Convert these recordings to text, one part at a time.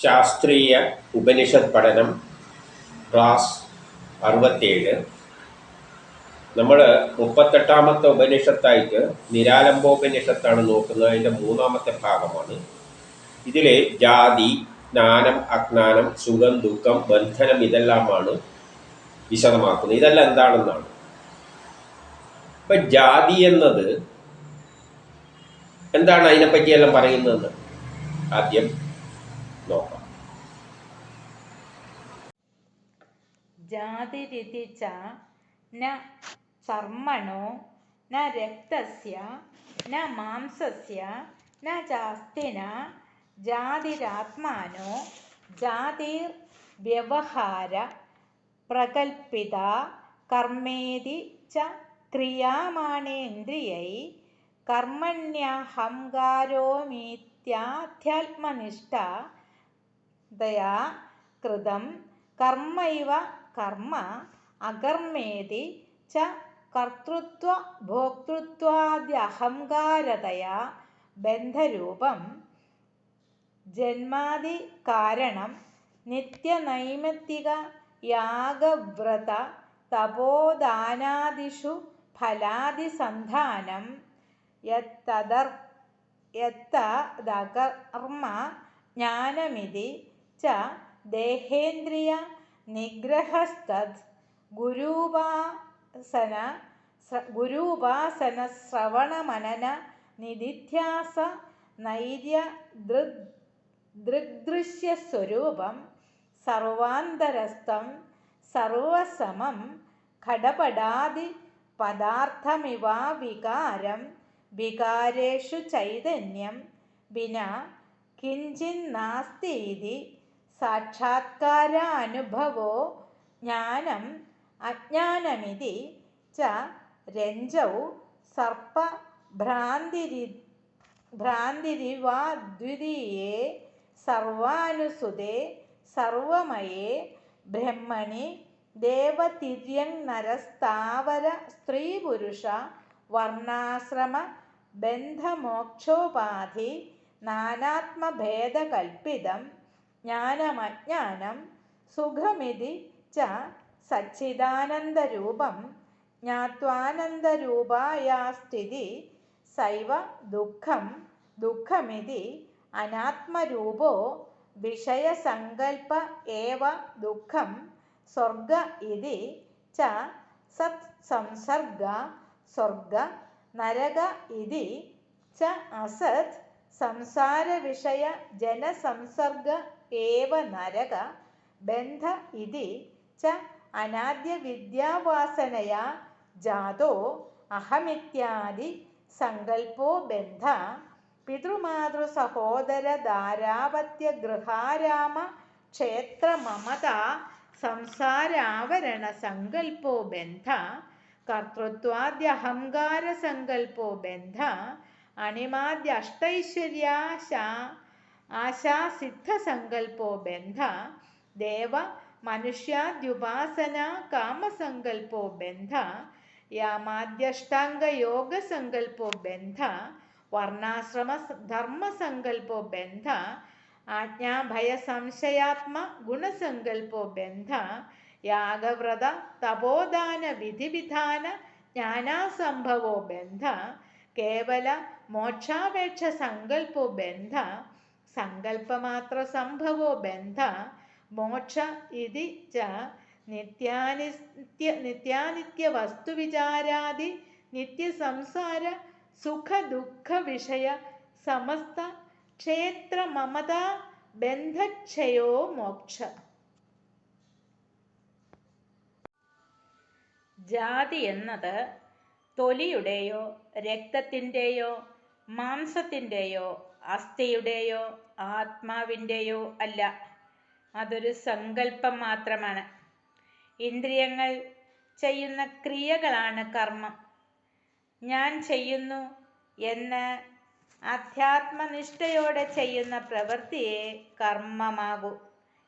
ശാസ്ത്രീയ ഉപനിഷത്ത് പഠനം ക്ലാസ് 67. നമ്മൾ 38ാമത്തെ ഉപനിഷത്തായിട്ട് നിരാലംബോപനിഷത്താണ് നോക്കുന്നത്. അതിൻ്റെ 3ാമത്തെ ഭാഗമാണ്. ഇതിൽ ജാതി, ജ്ഞാനം, അജ്ഞാനം, സുഖം, ദുഃഖം, ബന്ധനം ഇതെല്ലാമാണ് വിശദമാക്കുന്നത്. ഇതെല്ലാം എന്താണെന്നാണ്. ഇപ്പം ജാതി എന്നത് എന്താണ്, അതിനെപ്പറ്റിയെല്ലാം പറയുന്നതെന്ന് ആദ്യം നോക്കാം. ജാതിരിതി ച ന ചർമ്മണോ ന രക്തസ്യ ന മാംസസ്യ ന ചാസ്തിന ജാതിരാത്മാനോ ജാതിർ വ്യവഹാര പ്രകൽപ്പിത കർമ്മേതി ച ക്രിയാമാണേന്ദ്രിയൈ കർമ്മണ്യഹംകാരോമീത്യാധ്യാത്മനിഷ്ഠ ദയാ കൃതം കർമ്മൈവ കർമ്മ അകർമ്മേതി ച കർത്തൃത്വ ഭോക്തൃത്വാദ്യഹംകാരതയാ ബന്ധരൂപം ജന്മാദി കാരണം നിത്യനൈമിത്തിക യാഗവ്രത തപോദാനാദിഷു ഫലാദിസന്ധാനം യത്തദകർമ്മ ജ്ഞാനമിതി ച ദേഹേന്ദ്രിയ നിഗ്രഹസ്തദ് ഗുരൂപാസന ശ്രവണമനന നിധിധ്യാസ നൈര്യ ദൃഗ്ദൃശ്യസ്വരൂപം സർവാന്തരസ്ഥം സർവസമം ഘടപടാദി പദാർത്ഥമിവാ വികാരം വികാരേഷു ചൈതന്യം വിനാ കിഞ്ചിന്നാസ്തീതി സാക്ഷാത്കാരാനുഭവോ ജ്ഞാനം അജ്ഞാനമിതി ച രഞ്ജൗ സർപ്പ ഭ്രാന്തിരിവാദ്വിതീയേ സർവാനുസുതേ സർവമയേ ബ്രഹ്മണി ദേവതിര്യങ്നരസ്ഥാവര സ്ത്രീപുരുഷ വർണ്ണാശ്രമ ബന്ധമോക്ഷോപാധി നാനാത്മഭേദകൽപ്പിതം ജ്ഞാനമജ്ഞാനം സുഖമിതി ച സച്ചിദാനന്ദരൂപം ജ്ഞാത്വാനന്ദരൂപായാസ്ഥിതി സൈവ ദുഃഖം ദുഃഖമിതി അനാത്മരൂപോ വിഷയസങ്കൽപ്പ ഏവ ദുഃഖം സ്വർഗ ഇതി ച സത് സംസർഗ സ്വർഗ നരക ഇതി ച അസത് സംസാരവിഷയ ജനസംസർഗ ഏവ നരക ബന്ധ ഇതി ച അനാദ്യവിദ്യാവാസനയാ ജാതോ അഹമിത്യാദി സങ്കൽപ്പോ ബന്ധ പിതൃമാതൃസഹോദരധാരാപത്യഗൃഹാരാമ ക്ഷേത്രമമത സംസാരാവരണ സങ്കൽപ്പോ ബന്ധ കർത്തൃത്വാദ്യഹംകാരസങ്കൽപ്പോ ബന്ധ അണിമാദ്യഷ്ടൈശ്വര്യാശാസിദ്ധസങ്കൽപ്പോ ബന്ധ ദേവ മനുഷ്യാദ്യുപാസന കാമസങ്കൽപ്പോ ബന്ധ യാമാദ്യഷ്ടാംഗയോഗസങ്കൽപ്പോ ബന്ധ വർണ്ണാശ്രമ ധർമ്മസങ്കൽപ്പോ ബന്ധ ആജ്ഞാഭയസംശയാത്മ ഗുണസങ്കൽപ്പോ ബന്ധ യാഗവ്രത തപോദാന വിധിവിധാന ജ്ഞാനാസംഭവോ ബന്ധ കേവല മോക്ഷാപേക്ഷ സങ്കൽപ്പോ ബന്ധ സങ്കൽപ്പമാത്ര സംഭവോ ബന്ധ മോക്ഷ ഇതി ച നിത്യാനിത്യ വസ്തുവിചാരാദി നിത്യസംസാര സുഖ ദുഃഖ വിഷയ സമസ്ത ക്ഷേത്ര മമത ബന്ധക്ഷയോ മോക്ഷ. ജാതി എന്നത് തൊലിയുടെയോ രക്തത്തിൻ്റെയോ മാംസത്തിൻ്റെയോ അസ്ഥിയുടെയോ ആത്മാവിൻ്റെയോ അല്ല. അതൊരു സങ്കല്പം മാത്രമാണ്. ഇന്ദ്രിയങ്ങൾ ചെയ്യുന്ന ക്രിയകളാണ് കർമ്മം. ഞാൻ ചെയ്യുന്നു എന്ന് അധ്യാത്മനിഷ്ഠയോടെ ചെയ്യുന്ന പ്രവൃത്തിയെ കർമ്മമാകൂ.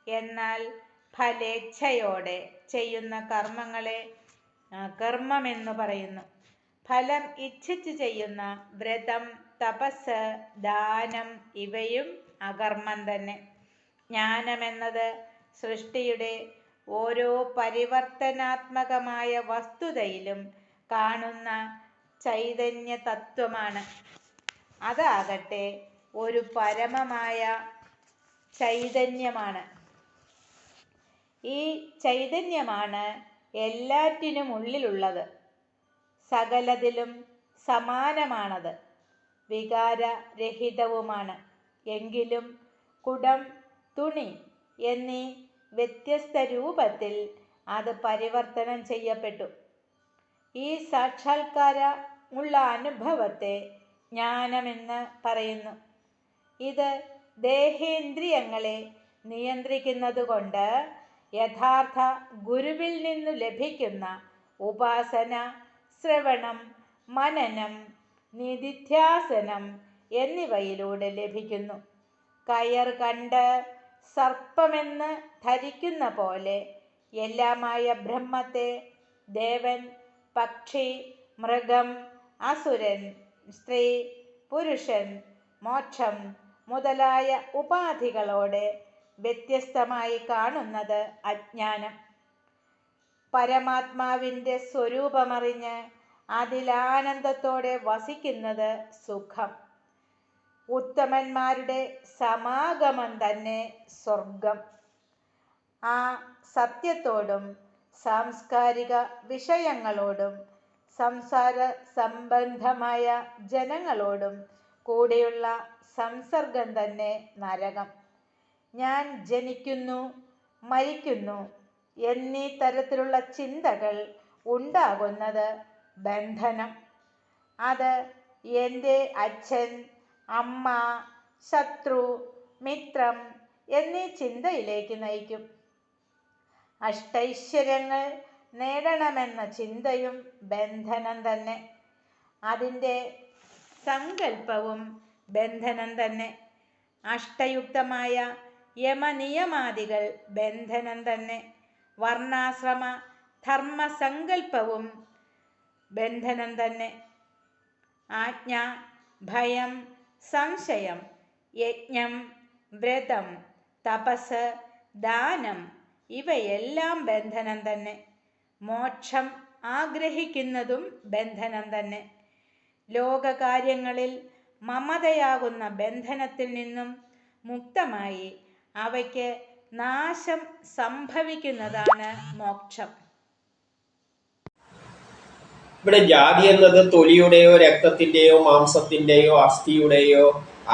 എന്നാൽ ഫലേച്ഛയോടെ ചെയ്യുന്ന കർമ്മങ്ങളെ അകർമ്മമെന്നു പറയുന്നു. ഫലം ഇച്ഛിച്ച് ചെയ്യുന്ന വ്രതം, തപസ്, ദാനം ഇവയും അകർമ്മം തന്നെ. ജ്ഞാനമെന്നത് സൃഷ്ടിയുടെ ഓരോ പരിവർത്തനാത്മകമായ വസ്തുതയിലും കാണുന്ന ചൈതന്യ തത്വമാണ്. അതാകട്ടെ ഒരു പരമമായ ചൈതന്യമാണ്. ഈ ചൈതന്യമാണ് എല്ലാറ്റിനും ഉള്ളിലുള്ളത്. സകലതിലും സമാനമാണത്. വികാരരഹിതവുമാണ്. എങ്കിലും കുടം, തുണി എന്നീ വ്യത്യസ്ത രൂപത്തിൽ അത് പരിവർത്തനം ചെയ്യപ്പെട്ടു. ഈ സാക്ഷാത്കാരമുള്ള അനുഭവത്തെ ജ്ഞാനമെന്ന് പറയുന്നു. ഇത് ദേഹേന്ദ്രിയങ്ങളെ നിയന്ത്രിക്കുന്നതുകൊണ്ട് യഥാർത്ഥ ഗുരുവിൽ നിന്നു ലഭിക്കുന്ന ഉപാസന, ശ്രവണം, മനനം, നിധിധ്യാസനം എന്നിവയിലൂടെ ലഭിക്കുന്നു. കയർ കണ്ട് സർപ്പമെന്ന് ധരിക്കുന്ന പോലെ എല്ലാമായ ബ്രഹ്മത്തെ ദേവൻ, പക്ഷി, മൃഗം, അസുരൻ, സ്ത്രീ, പുരുഷൻ, മോക്ഷം മുതലായ ഉപാധികളോടെ വ്യത്യസ്തമായി കാണുന്നത് അജ്ഞാനം. പരമാത്മാവിൻ്റെ സ്വരൂപമറിഞ്ഞ് അതിലാനന്ദത്തോടെ വസിക്കുന്നത് സുഖം. ഉത്തമന്മാരുടെ സമാഗമം തന്നെ സ്വർഗം. ആ സത്യത്തോടും സാംസ്കാരിക വിഷയങ്ങളോടും സംസാര സംബന്ധമായ ജനങ്ങളോടും കൂടിയുള്ള സംസർഗം തന്നെ നരകം. ഞാൻ ജനിക്കുന്നു, മരിക്കുന്നു എന്നീ തരത്തിലുള്ള ചിന്തകൾ ഉണ്ടാകുന്നത് ബന്ധനം. അത് എൻ്റെ അച്ഛൻ, അമ്മ, ശത്രു, മിത്രം എന്നീ ചിന്തയിലേക്ക് നയിക്കും. അഷ്ടൈശ്വര്യങ്ങൾ നേടണമെന്ന ചിന്തയും ബന്ധനം തന്നെ. അതിൻ്റെ സങ്കല്പവും ബന്ധനം തന്നെ. അഷ്ടയുക്തമായ യമനിയമാദികൾ ബന്ധനം തന്നെ. വർണ്ണാശ്രമ ധർമ്മസങ്കല്പവും ബന്ധനം തന്നെ. ആജ്ഞ, ഭയം, സംശയം, യജ്ഞം, വ്രതം, തപസ്, ദാനം ഇവയെല്ലാം ബന്ധനം തന്നെ. മോക്ഷം ആഗ്രഹിക്കുന്നതും ബന്ധനം തന്നെ. ലോകകാര്യങ്ങളിൽ മമതയാകുന്ന ബന്ധനത്തിൽ നിന്നും മുക്തമായി അവയ്ക്ക് നാശം സംഭവിക്കുന്നതാണ് മോക്ഷം. ഇവിടെ ജാതി എന്നത് തൊലിയുടെയോ രക്തത്തിൻ്റെയോ മാംസത്തിൻ്റെയോ അസ്ഥിയുടെയോ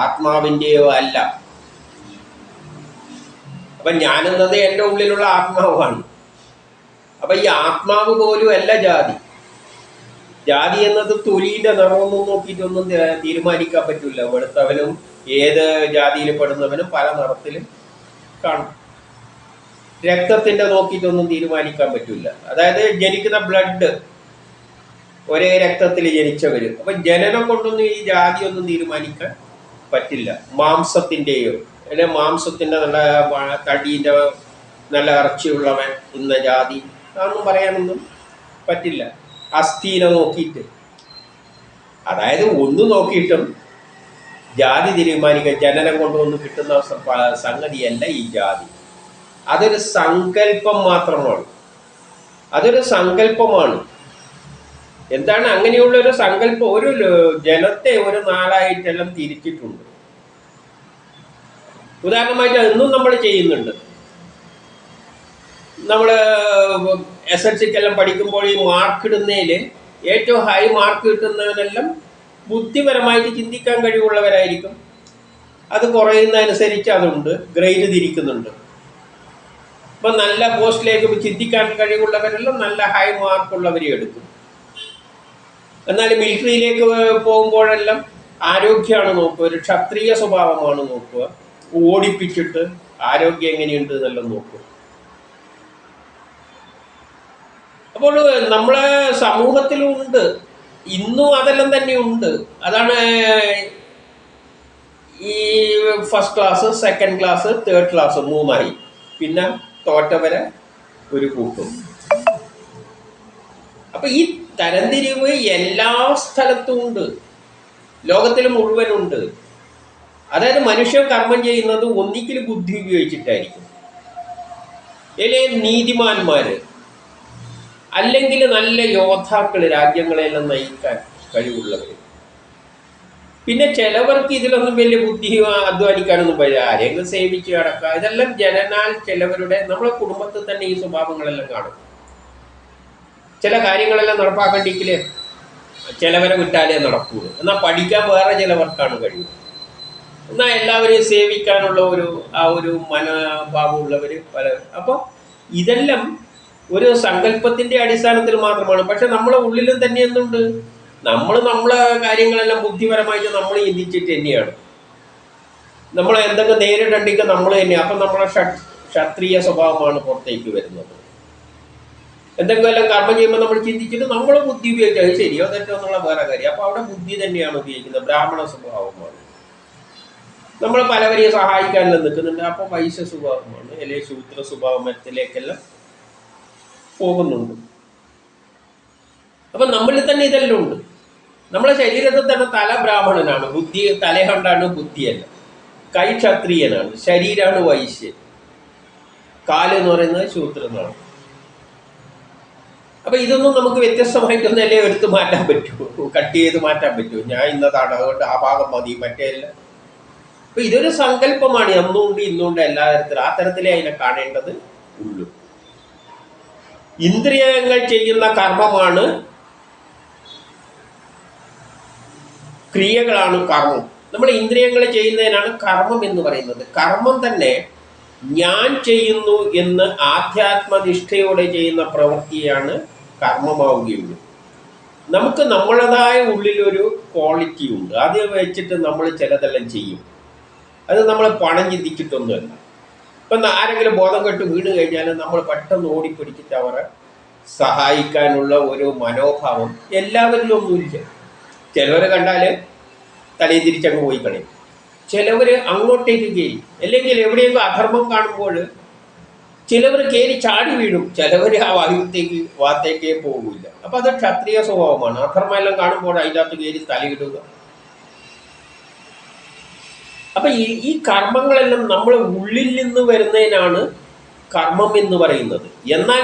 ആത്മാവിൻ്റെയോ അല്ല. അപ്പം ഞാനെന്നത് എൻ്റെ ഉള്ളിലുള്ള ആത്മാവാണ്. അപ്പം ഈ ആത്മാവ് പോലും അല്ല ജാതി. ജാതി എന്നത് തൊലിയുടെ നിറമൊന്നും നോക്കിയിട്ടൊന്നും തീരുമാനിക്കാൻ പറ്റില്ല. വെളുത്തവനും ഏത് ജാതിയിൽ പെടുന്നവനും പല നിറത്തിലും കാണും. രക്തത്തിൻ്റെ നോക്കിയിട്ടൊന്നും തീരുമാനിക്കാൻ പറ്റില്ല. അതായത് ജനിക്കുന്ന ബ്ലഡ് ഒരേ രക്തത്തിൽ ജനിച്ചവർ. അപ്പം ജനനം കൊണ്ടൊന്നും ഈ ജാതിയൊന്നും തീരുമാനിക്കാൻ പറ്റില്ല. മാംസത്തിൻ്റെയോ അല്ലെ മാംസത്തിൻ്റെ നല്ല തടീൻ്റെ നല്ല ഇറച്ചിയുള്ളവൻ ഇന്ന ജാതി അതൊന്നും പറയാനൊന്നും പറ്റില്ല. അസ്ഥീനെ നോക്കിയിട്ട്, അതായത് ഒന്ന് നോക്കിയിട്ടും ജാതി തീരുമാനിക്കാൻ ജനനം കൊണ്ടൊന്നും കിട്ടുന്ന സംഗതിയല്ല ഈ ജാതി. അതൊരു സങ്കല്പം മാത്രമാണ്. അതൊരു സങ്കല്പമാണ്. എന്താണ് അങ്ങനെയുള്ളൊരു സങ്കല്പം? ഒരു ജനത്തെ ഒരു നാലായിട്ടെല്ലാം തിരിച്ചിട്ടുണ്ട്. ഉദാഹരണമായിട്ട് എന്നും നമ്മൾ ചെയ്യുന്നുണ്ട്. നമ്മൾ SLCക്കെല്ലാം പഠിക്കുമ്പോൾ ഈ മാർക്ക് ഇടുന്നതിൽ ഏറ്റവും ഹൈ മാർക്ക് കിട്ടുന്നവരെല്ലാം ബുദ്ധിപരമായിട്ട് ചിന്തിക്കാൻ കഴിവുള്ളവരായിരിക്കും. അത് കുറയുന്നതനുസരിച്ച് അതുണ്ട്, ഗ്രേഡ് തിരിക്കുന്നുണ്ട്. ഇപ്പം നല്ല പോസ്റ്റിലേക്ക് ചിന്തിക്കാൻ കഴിവുള്ളവരെല്ലാം നല്ല ഹൈ മാർക്കുള്ളവരെ എടുക്കും. എന്നാൽ മിലിറ്ററിയിലേക്ക് പോകുമ്പോഴെല്ലാം ആരോഗ്യമാണ് നോക്കുക, ഒരു ക്ഷത്രിയ സ്വഭാവമാണ് നോക്കുക, ഓടിപ്പിച്ചിട്ട് ആരോഗ്യം എങ്ങനെയുണ്ട് എന്നെല്ലാം നോക്കുക. അപ്പോൾ നമ്മളെ സമൂഹത്തിലും ഉണ്ട്, ഇന്നും അതെല്ലാം തന്നെ ഉണ്ട്. അതാണ് ഈ first class, second class, third class മൂന്നായി. പിന്നെ തോറ്റവരെ ഒരു കൂട്ടും. അപ്പൊ ഈ തരംതിരിവ് എല്ലാ സ്ഥലത്തും ഉണ്ട്, ലോകത്തിൽ മുഴുവനുണ്ട്. അതായത് മനുഷ്യൻ കർമ്മം ചെയ്യുന്നത് ഒന്നിക്കൽ ബുദ്ധി ഉപയോഗിച്ചിട്ടായിരിക്കും, അല്ലെ നീതിമാന്മാര്, അല്ലെങ്കിൽ നല്ല യോദ്ധാക്കൾ, രാജ്യങ്ങളെല്ലാം നയിക്കാൻ കഴിവുള്ളവർ. പിന്നെ ചിലവർക്ക് ഇതിലൊന്നും വലിയ ബുദ്ധി അധ്വാനിക്കാനൊന്നും പറ്റില്ല, ആരെങ്കിലും സേവിച്ച് കിടക്കുക. ഇതെല്ലാം ജനനാൽ ചിലവരുടെ, നമ്മളെ കുടുംബത്തിൽ തന്നെ ഈ സ്വഭാവങ്ങളെല്ലാം കാണും. ചില കാര്യങ്ങളെല്ലാം നടപ്പാക്കണ്ടെങ്കിൽ ചിലവരെ വിട്ടാലേ നടക്കുകയുള്ളൂ. എന്നാൽ പഠിക്കാൻ വേറെ ചിലവർക്കാണ് കഴിയുന്നത്. എന്നാൽ എല്ലാവരെയും സേവിക്കാനുള്ള ഒരു മനോഭാവമുള്ളവർ പലരും. അപ്പോൾ ഇതെല്ലാം ഒരു സങ്കല്പത്തിൻ്റെ അടിസ്ഥാനത്തിൽ മാത്രമാണ്. പക്ഷെ നമ്മളെ ഉള്ളിലും തന്നെ എന്തുണ്ട്, നമ്മളെ കാര്യങ്ങളെല്ലാം ബുദ്ധിപരമായിട്ട് നമ്മൾ ചിന്തിച്ചിട്ട് തന്നെയാണ്. നമ്മൾ എന്തെങ്കിലും നേരിടണ്ടെങ്കിൽ നമ്മൾ തന്നെയാണ്. അപ്പം നമ്മളെ ക്ഷത്രിയ സ്വഭാവമാണ് പുറത്തേക്ക് വരുന്നത്. എന്തെങ്കിലും കർമ്മം ചെയ്യുമ്പോൾ നമ്മൾ ചിന്തിച്ചിട്ട് നമ്മളെ ബുദ്ധി ഉപയോഗിക്കുക, അത് ശരിയോ തെറ്റോ എന്നുള്ള വേറെ കാര്യം. അപ്പോൾ അവിടെ ബുദ്ധി തന്നെയാണ് ഉപയോഗിക്കുന്നത്. ബ്രാഹ്മണ സ്വഭാവമാണ്. നമ്മൾ പലവരെയും സഹായിക്കാനെല്ലാം നിൽക്കുന്നുണ്ട്, അപ്പോൾ വൈശ്യ സ്വഭാവമാണ്, അല്ലെങ്കിൽ ശൂദ്ര സ്വഭാവത്തിലേക്കെല്ലാം പോകുന്നുണ്ട്. അപ്പം നമ്മളിൽ തന്നെ ഇതെല്ലാം ഉണ്ട്. നമ്മളെ ശരീരത്തിൽ തന്നെ തല ബ്രാഹ്മണനാണ്, ബുദ്ധി തലകൊണ്ടാണ് ബുദ്ധിയല്ല. കൈ ക്ഷത്രിയനാണ്, ശരീരമാണ് വൈശ്യൻ, കാല് എന്ന് പറയുന്നത് ശൂദ്രനാണ്. അപ്പം ഇതൊന്നും നമുക്ക് വ്യത്യസ്തമായിട്ടൊന്നും അല്ലേ എടുത്ത് മാറ്റാൻ പറ്റുമോ, കട്ട് ചെയ്ത് മാറ്റാൻ പറ്റുമോ? ഞാൻ ഇന്നതാണ്, അതുകൊണ്ട് ആ ഭാഗം മതി, മറ്റേല്ല. അപ്പം ഇതൊരു സങ്കല്പമാണ്. അന്നുകൊണ്ട് ഇന്നുകൊണ്ട് എല്ലാ തരത്തിലും ആ തരത്തിലേ അതിനെ കാണേണ്ടത് ഉള്ളൂ. ഇന്ദ്രിയങ്ങൾ ചെയ്യുന്ന കർമ്മമാണ്, ക്രിയകളാണ് കർമ്മം. നമ്മൾ ഇന്ദ്രിയങ്ങൾ ചെയ്യുന്നതിനാണ് കർമ്മം എന്ന് പറയുന്നത്. കർമ്മം തന്നെ ഞാൻ ചെയ്യുന്നു എന്ന് ആധ്യാത്മനിഷ്ഠയോടെ ചെയ്യുന്ന പ്രവൃത്തിയാണ് കർമ്മമാവുകയുള്ളൂ. നമുക്ക് നമ്മളതായ ഉള്ളിലൊരു ക്വാളിറ്റി ഉണ്ട്, അത് വെച്ചിട്ട് നമ്മൾ ചിലതെല്ലാം ചെയ്യും. അത് നമ്മൾ പണം ചിന്തിച്ചിട്ടൊന്നുമല്ല. ഇപ്പം ആരെങ്കിലും ബോധം കെട്ട് വീണ് കഴിഞ്ഞാൽ നമ്മൾ പെട്ടെന്ന് ഓടിപ്പിടിച്ചിട്ട് അവരെ സഹായിക്കാനുള്ള ഒരു മനോഭാവം എല്ലാവരിലും ഒന്നുമില്ല. ചിലവരെ കണ്ടാൽ തലയിൽ തിരിച്ചങ്ങ് പോയി കളയും, ചിലവർ അങ്ങോട്ടേക്ക് കയറി, അല്ലെങ്കിൽ എവിടെയെങ്കിലും അധർമ്മം കാണുമ്പോൾ ചിലവർ കയറി ചാടി വീഴും, ചിലവർ ആ ഭാഗത്തേക്കേ പോകില്ല. അപ്പം അത് ക്ഷത്രിയ സ്വഭാവമാണ്. അധർമ്മം എല്ലാം കാണുമ്പോൾ അതിൻ്റെ അകത്ത് കയറി തലയിടുക. അപ്പം ഈ കർമ്മങ്ങളെല്ലാം നമ്മൾ ഉള്ളിൽ നിന്ന് വരുന്നതിനാണ് കർമ്മം എന്ന് പറയുന്നത്. എന്നാൽ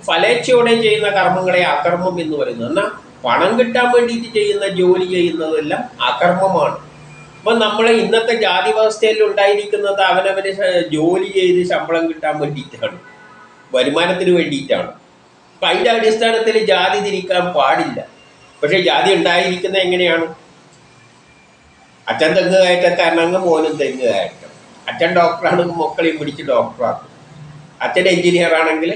ഫലേച്ഛയോടെ ചെയ്യുന്ന കർമ്മങ്ങളെ അകർമ്മം എന്ന് പറയുന്നത്. എന്നാൽ പണം കിട്ടാൻ വേണ്ടിയിട്ട് ചെയ്യുന്ന ജോലി ചെയ്യുന്നതെല്ലാം അകർമ്മമാണ്. അപ്പം നമ്മളെ ഇന്നത്തെ ജാതി വ്യവസ്ഥയിൽ ഉണ്ടായിരിക്കുന്നത് അവനവന് ജോലി ചെയ്ത് ശമ്പളം കിട്ടാൻ വേണ്ടിയിട്ടാണ്, വരുമാനത്തിന് വേണ്ടിയിട്ടാണ്. അപ്പം അതിൻ്റെ അടിസ്ഥാനത്തിൽ ജാതി തിരിക്കാൻ പാടില്ല. പക്ഷേ ജാതി ഉണ്ടായിരിക്കുന്നത് എങ്ങനെയാണ്? അച്ഛൻ തെങ്ങ് കയറ്റക്കാരനാണെങ്കിൽ മോനും തെങ്ങ് കയറ്റം, അച്ഛൻ ഡോക്ടറാണെങ്കിൽ മക്കളെയും പിടിച്ച് ഡോക്ടറാക്കും, അച്ഛൻ എഞ്ചിനീയർ ആണെങ്കിൽ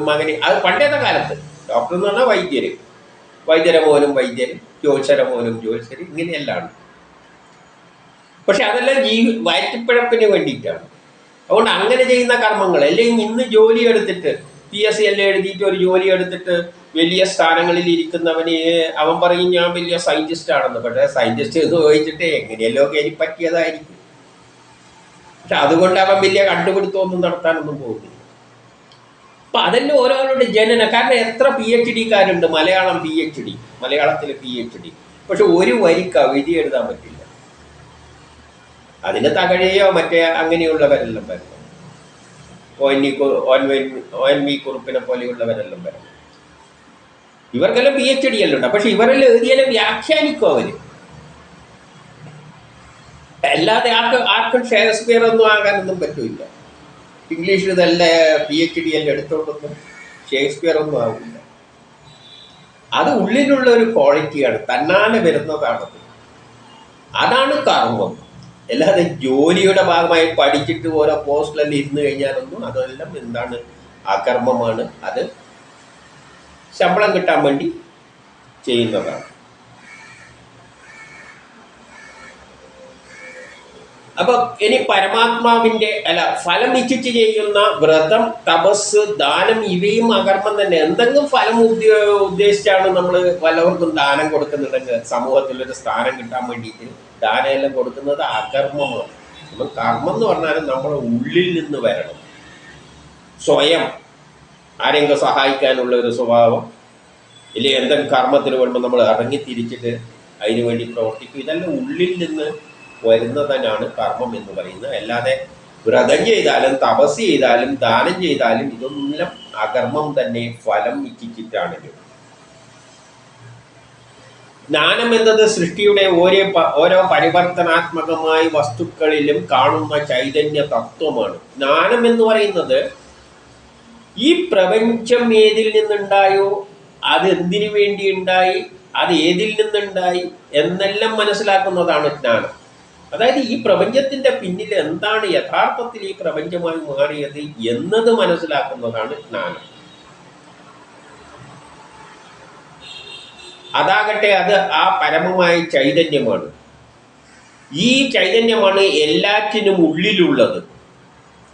മകനെ. അത് പണ്ടത്തെ കാലത്ത് ഡോക്ടർ എന്ന് പറഞ്ഞാൽ വൈദ്യരെ മോനും വൈദ്യർ, ജ്യോത്സ്യരെ മോനും ജ്യോത്സ്യർ, ഇങ്ങനെയെല്ലാം. പക്ഷെ അതെല്ലാം വയറ്റിപ്പിഴപ്പിന് വേണ്ടിയിട്ടാണ്. അതുകൊണ്ട് അങ്ങനെ ചെയ്യുന്ന കർമ്മങ്ങൾ, അല്ലെങ്കിൽ ഇന്ന് ജോലി എടുത്തിട്ട് PSC എല്ലാം എഴുതിയിട്ട് ഒരു ജോലി എടുത്തിട്ട് വലിയ സ്ഥാനങ്ങളിൽ ഇരിക്കുന്നവന് അവൻ പറയും ഞാൻ വലിയ സയൻറ്റിസ്റ്റ് ആണെന്ന്. പക്ഷേ സയൻറ്റിസ്റ്റ് എന്ന് ചോദിച്ചിട്ട് എങ്ങനെയല്ലോ കയറി പറ്റിയതായിരിക്കും. പക്ഷെ അതുകൊണ്ട് അവൻ വലിയ കണ്ടുപിടുത്തമൊന്നും നടത്താനൊന്നും പോകുന്നില്ല. അപ്പം അതെല്ലാം ഓരോരുടെ ജനന. കാരണം എത്ര PhD-കാരുണ്ട്, മലയാളത്തിൽ PhD, പക്ഷെ ഒരു വരി കവിത എഴുതാൻ പറ്റില്ല. അതിന് തകഴയോ മറ്റേ അങ്ങനെയുള്ളവരെല്ലാം വരണം, ONV കുറുപ്പിനെ പോലെയുള്ളവരെല്ലാം വരണം. ഇവർക്കെല്ലാം PhD എല്ലാം ഉണ്ട്. പക്ഷെ ഇവരെല്ലാം എഴുതിയാലും വ്യാഖ്യാനിക്കും അവർ. അല്ലാതെ ആർക്കും ഷേക്സ്പിയർ ഒന്നും ആകാനൊന്നും പറ്റില്ല. ഇംഗ്ലീഷിൽ നല്ല PhD എല്ലാം എടുത്തോണ്ടൊന്നും ഷേക്സ്പിയർ ഒന്നും ആവില്ല. അത് ഉള്ളിലുള്ള ഒരു ക്വാളിറ്റിയാണ്, തന്നാലെ വരുന്നതാണത്. അതാണ് കർമ്മം. അല്ലാതെ ജോലിയുടെ ഭാഗമായി പഠിച്ചിട്ട് ഓരോ പോസ്റ്റിലെല്ലാം ഇരുന്ന് കഴിഞ്ഞാലൊന്നും അതെല്ലാം എന്താണ്, അകർമ്മമാണ്. അത് ശമ്പളം കിട്ടാൻ വേണ്ടി ചെയ്യുന്നതാണ്. അപ്പൊ ഇനി പരമാത്മാവിന്റെ ഫലം ഇച്ഛിച്ച് ചെയ്യുന്ന വ്രതം, തപസ്, ദാനം ഇവയും അകർമ്മം തന്നെ. എന്തെങ്കിലും ഫലം ഉദ്ദേശിച്ചാണ് നമ്മൾ വല്ലവർക്കും ദാനം കൊടുക്കുന്നുണ്ടെങ്കിൽ, സമൂഹത്തിലൊരു സ്ഥാനം കിട്ടാൻ വേണ്ടിയിട്ട് ദാനം എല്ലാം കൊടുക്കുന്നത് അകർമ്മമാണ്. നമ്മൾ കർമ്മം എന്ന് പറഞ്ഞാൽ നമ്മുടെ ഉള്ളിൽ നിന്ന് വരണം. സ്വയം ആരെങ്കിലും സഹായിക്കാനുള്ള ഒരു സ്വഭാവം, ഇല്ലെങ്കിൽ എന്തെങ്കിലും കർമ്മത്തിന് വേണ്ടുമ്പോൾ നമ്മൾ ഇറങ്ങി തിരിച്ചിട്ട് അതിനു വേണ്ടി പ്രവർത്തിക്കും. ഇതെല്ലാം ഉള്ളിൽ നിന്ന് വരുന്നതിനാണ് കർമ്മം എന്ന് പറയുന്നത്. അല്ലാതെ വ്രതം ചെയ്താലും തപസ് ചെയ്താലും ദാനം ചെയ്താലും ഇതൊന്നും അകർമ്മം തന്നെ, ഫലം ഇച്ഛിച്ചിട്ടാണല്ലോ. ജ്ഞാനം എന്നത് സൃഷ്ടിയുടെ ഓരോ പരിവർത്തനാത്മകമായ വസ്തുക്കളിലും കാണുന്ന ചൈതന്യ തത്വമാണ്. ജ്ഞാനം എന്ന് പറയുന്നത് ഈ പ്രപഞ്ചം ഏതിൽ നിന്നുണ്ടായോ, അത് എന്തിനു വേണ്ടി ഉണ്ടായി, അത് ഏതിൽ നിന്നുണ്ടായി എന്നെല്ലാം മനസ്സിലാക്കുന്നതാണ് ജ്ഞാനം. അതായത് ഈ പ്രപഞ്ചത്തിന്റെ പിന്നിൽ എന്താണ് യഥാർത്ഥത്തിൽ ഈ പ്രപഞ്ചമായി മാറിയത് എന്നത് മനസ്സിലാക്കുന്നതാണ് ജ്ഞാനം. അതാകട്ടെ അത് ആ പരമമായ ചൈതന്യമാണ്. ഈ ചൈതന്യമാണ് എല്ലാറ്റിനും ഉള്ളിലുള്ളത്.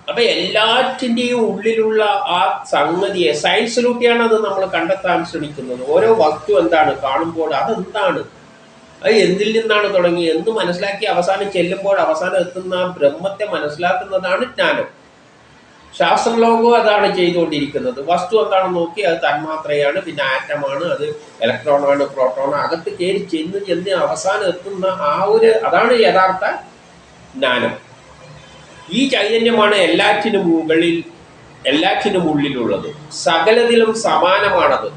അപ്പൊ എല്ലാറ്റിൻ്റെയും ഉള്ളിലുള്ള ആ സംഗതിയെ സയൻസിലൂടെയാണ് അത് നമ്മൾ കണ്ടെത്താൻ ശ്രമിക്കുന്നത്. ഓരോ വസ്തു എന്താണ് കാണുമ്പോൾ അതെന്താണ്, അത് എന്തിൽ നിന്നാണ് തുടങ്ങി എന്ന് മനസ്സിലാക്കി അവസാനം ചെല്ലുമ്പോൾ അവസാനം എത്തുന്ന ബ്രഹ്മത്തെ മനസ്സിലാക്കുന്നതാണ് ജ്ഞാനം. ശാസ്ത്രലോകവും അതാണ് ചെയ്തുകൊണ്ടിരിക്കുന്നത്. വസ്തു എന്താണെന്ന് നോക്കി അത് തന്മാത്രയാണ്, പിന്നെ ആറ്റമാണ്, അത് ഇലക്ട്രോണാണ്, പ്രോട്ടോണാണ്, അകത്ത് കയറി ചെന്ന് അവസാനം എത്തുന്ന അതാണ് യഥാർത്ഥ ജ്ഞാനം. ഈ ചൈതന്യമാണ് എല്ലാറ്റിനും ഉള്ളിലുള്ളത്. സകലത്തിലും സമാനമാണത്.